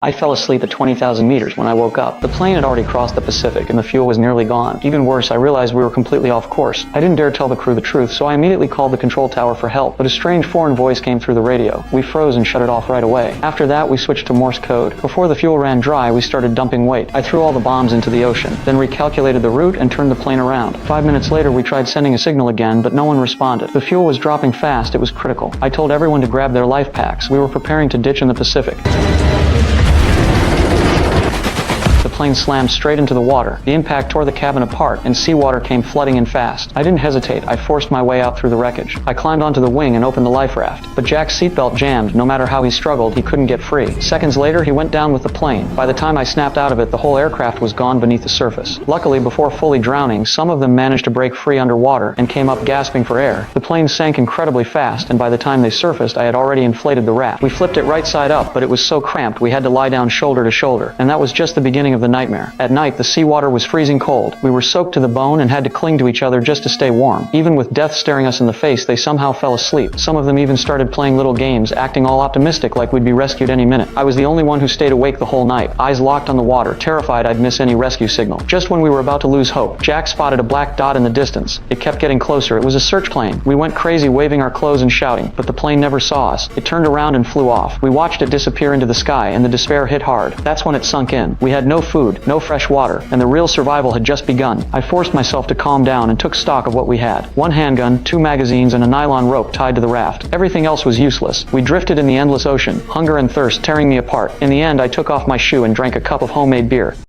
I fell asleep at 20,000 meters when I woke up. The plane had already crossed the Pacific and the fuel was nearly gone. Even worse, I realized we were completely off course. I didn't dare tell the crew the truth, so I immediately called the control tower for help, but a strange foreign voice came through the radio. We froze and shut it off right away. After that, we switched to Morse code. Before the fuel ran dry, we started dumping weight. I threw all the bombs into the ocean, then recalculated the route and turned the plane around. 5 minutes later, we tried sending a signal again, but no one responded. The fuel was dropping fast. It was critical. I told everyone to grab their life packs. We were preparing to ditch in the Pacific. The plane slammed straight into the water. The impact tore the cabin apart, and seawater came flooding in fast. I didn't hesitate. I forced my way out through the wreckage. I climbed onto the wing and opened the life raft. But Jack's seatbelt jammed. No matter how he struggled, he couldn't get free. Seconds later, he went down with the plane. By the time I snapped out of it, the whole aircraft was gone beneath the surface. Luckily, before fully drowning, some of them managed to break free underwater and came up gasping for air. The plane sank incredibly fast, and by the time they surfaced, I had already inflated the raft. We flipped it right side up, but it was so cramped we had to lie down shoulder to shoulder. And that was just the beginning of the nightmare. At night, the seawater was freezing cold. We were soaked to the bone and had to cling to each other just to stay warm. Even with death staring us in the face, they somehow fell asleep. Some of them even started playing little games, acting all optimistic like we'd be rescued any minute. I was the only one who stayed awake the whole night, eyes locked on the water, terrified I'd miss any rescue signal. Just when we were about to lose hope, Jack spotted a black dot in the distance. It kept getting closer. It was a search plane. We went crazy, waving our clothes and shouting, but the plane never saw us. It turned around and flew off. We watched it disappear into the sky, and the despair hit hard. That's when it sunk in. We had no food, no fresh water, and the real survival had just begun. I forced myself to calm down and took stock of what we had. 1 handgun, 2 magazines, and a nylon rope tied to the raft. Everything else was useless. We drifted in the endless ocean, hunger and thirst tearing me apart. In the end, I took off my shoe and drank a cup of homemade beer.